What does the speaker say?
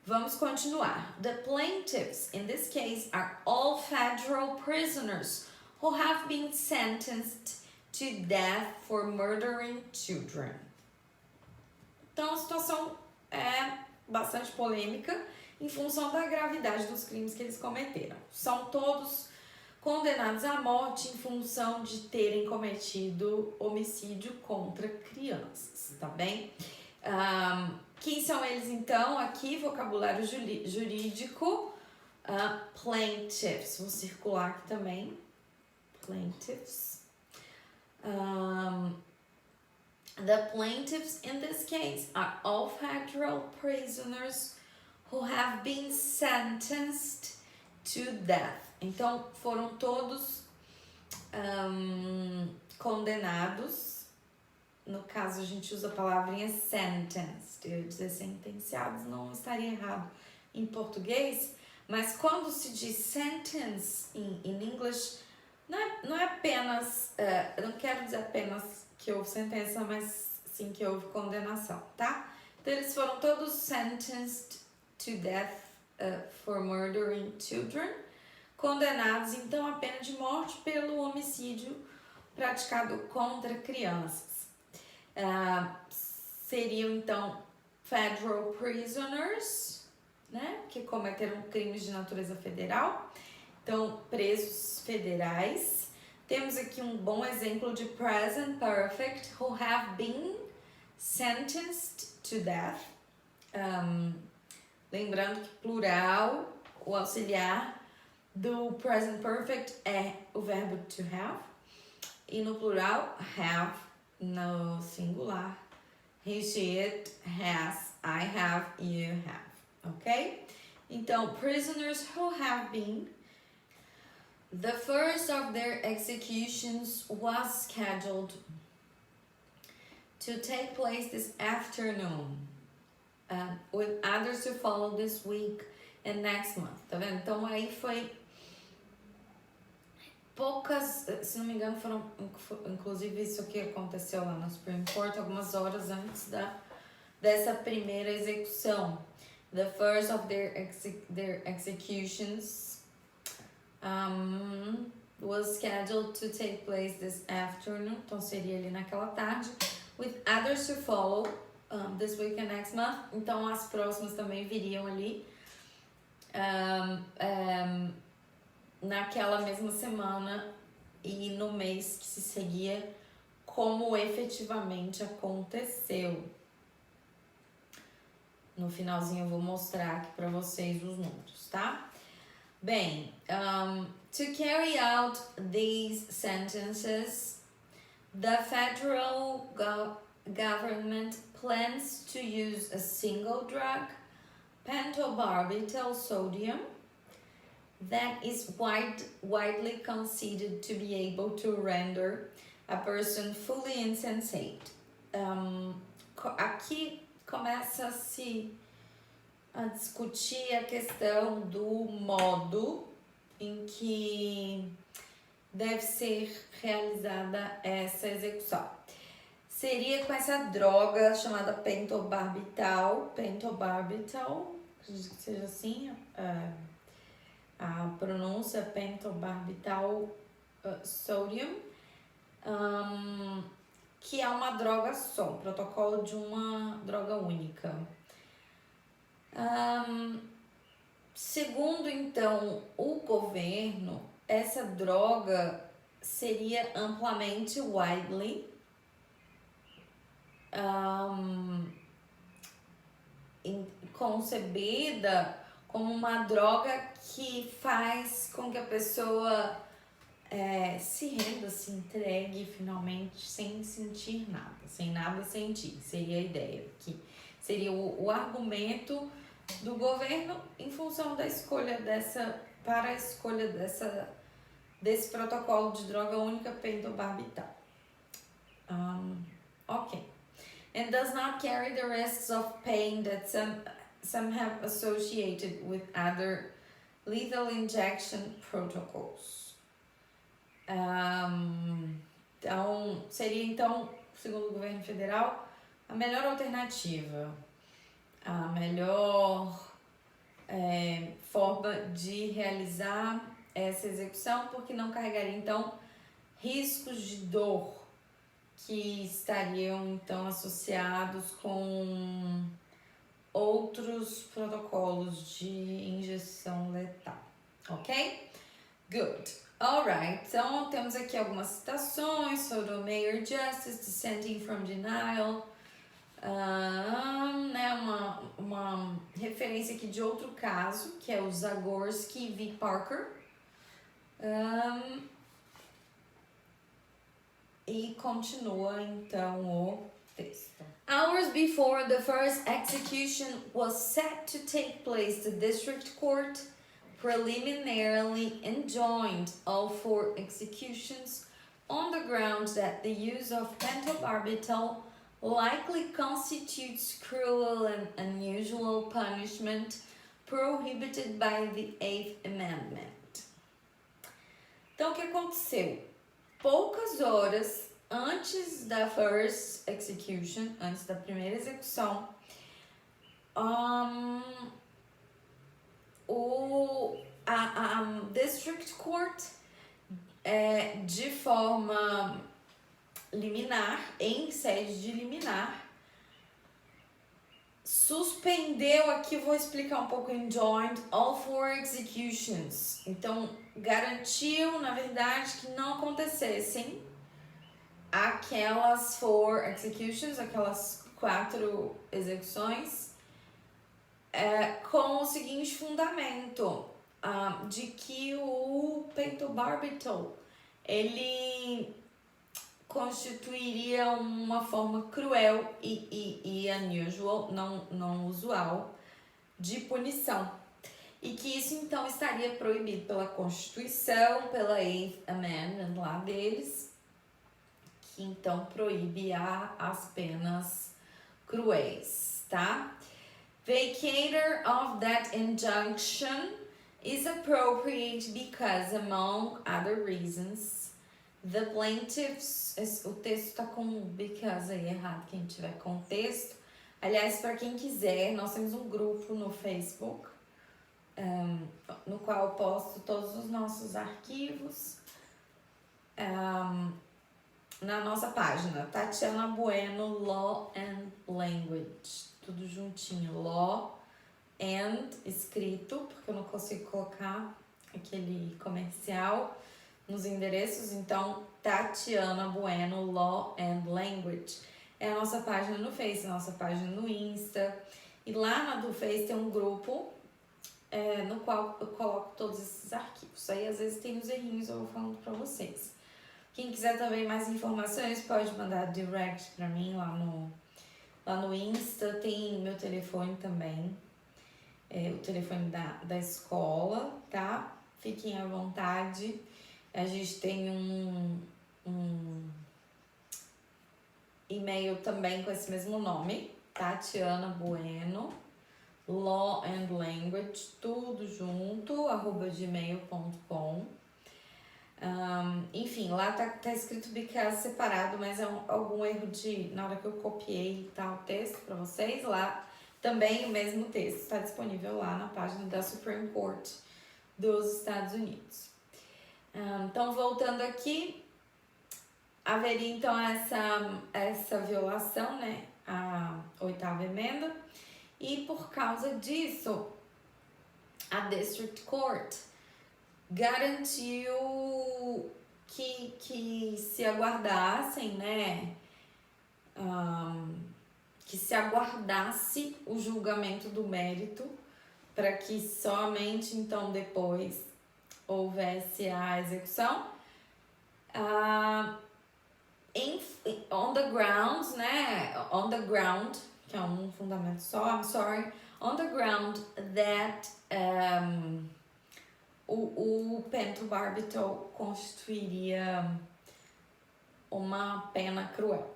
Vamos continuar. The plaintiffs, in this case, are all federal prisoners who have been sentenced to death for murdering children. Então, a situação é bastante polêmica em função da gravidade dos crimes que eles cometeram. São todos condenados à morte em função de terem cometido homicídio contra crianças, tá bem? Quem são eles então? Aqui, vocabulário jurídico, plaintiffs, vou circular aqui também, plaintiffs. The plaintiffs in this case are all federal prisoners who have been sentenced to death. Então, foram todos condenados. No caso, a gente usa a palavrinha sentenced. Eu ia dizer sentenciados, não estaria errado em português. Mas quando se diz sentence in English, não é apenas, não quero dizer apenas que houve sentença, mas sim que houve condenação, tá? Então, eles foram todos sentenced to death for murdering children, condenados então à pena de morte pelo homicídio praticado contra crianças. Seriam então federal prisoners, né, que cometeram crimes de natureza federal, então presos federais. Temos aqui um bom exemplo de present perfect, who have been sentenced to death. Lembrando que plural, o auxiliar do present perfect é o verbo to have. E no plural, have, no singular. He, she, it, has, I have, you have. Ok? Então, prisoners who have been. The first of their executions was scheduled to take place this afternoon, with others to follow this week and next month. Tá vendo? Então aí foi poucas, se não me engano, inclusive isso aqui aconteceu lá no Supreme Court algumas horas antes dessa primeira execução. The first of their executions was scheduled to take place this afternoon, então seria ali naquela tarde, with others to follow this week and next month. Então as próximas também viriam ali naquela mesma semana e no mês que se seguia, como efetivamente aconteceu. No finalzinho eu vou mostrar aqui para vocês os números, tá? Bem, to carry out these sentences, the federal government plans to use a single drug, pentobarbital sodium, that is widely considered to be able to render a person fully insensate. Aqui começa-se a discutir a questão do modo em que deve ser realizada essa execução. Seria com essa droga chamada pentobarbital, acredito que seja assim a pronúncia, pentobarbital sodium, que é uma droga só, um protocolo de uma droga única. Segundo, então, o governo, essa droga seria amplamente widely concebida como uma droga que faz com que a pessoa se renda, se entregue finalmente sem sentir nada, sem nada sentir. Seria a ideia, que seria o argumento do governo em função da escolha desse protocolo de droga única pentobarbital. Ok. And does not carry the risks of pain that some have associated with other lethal injection protocols. Então, seria então, segundo o governo federal, a melhor alternativa, a melhor forma de realizar essa execução, porque não carregaria então riscos de dor que estariam então associados com outros protocolos de injeção letal, ok? Good. Alright, então temos aqui algumas citações sobre o Mayor Justice dissenting from denial, né, uma referência aqui de outro caso, que é o Zagorski v. Parker. E continua então o texto. Hours before the first execution was set to take place, the district court preliminarily enjoined all 4 executions on the grounds that the use of pentobarbital likely constitutes cruel and unusual punishment prohibited by the 8th Amendment. Então, o que aconteceu? Poucas horas antes da first execution, antes da primeira execução, a District Court, de forma liminar, em sede de liminar, suspendeu, aqui vou explicar um pouco, enjoined all 4 executions. Então, garantiu, na verdade, que não acontecessem aquelas 4 executions, aquelas 4 execuções, com o seguinte fundamento, de que o pentobarbital, ele constituiria uma forma cruel e unusual, não usual, de punição. E que isso então estaria proibido pela Constituição, pela 8th Amendment lá deles, que então proíbe as penas cruéis, tá? Vacater of that injunction is appropriate because, among other reasons, the plaintiffs... O texto tá com because aí errado, quem tiver contexto. Aliás, para quem quiser, nós temos um grupo no Facebook, no qual eu posto todos os nossos arquivos, na nossa página, Tatiana Bueno Law and Language, tudo juntinho, Law and escrito, porque eu não consigo colocar aquele comercial nos endereços, então Tatiana Bueno Law and Language é a nossa página no Face, a nossa página no Insta, e lá na do Face tem um grupo no qual eu coloco todos esses arquivos. Aí às vezes tem os errinhos, eu vou falando pra vocês. Quem quiser também mais informações pode mandar direct pra mim lá no Insta, tem meu telefone também, o telefone da escola, tá? Fiquem à vontade. A gente tem um e-mail também com esse mesmo nome, Tatiana Bueno, Law and Language, tudo junto, @gmail.com. Enfim, lá tá escrito because separado, mas é algum erro na hora que eu copiei o texto para vocês, lá também o mesmo texto está disponível lá na página da Supreme Court dos Estados Unidos. Então, voltando aqui, haveria então essa violação, né, a 8ª emenda, e por causa disso, a District Court garantiu que se aguardassem, né, que se aguardasse o julgamento do mérito para que somente então depois houvesse a execução. On the grounds, né, on the ground, que é um fundamento só, on the ground that o pentobarbital constituiria uma pena cruel.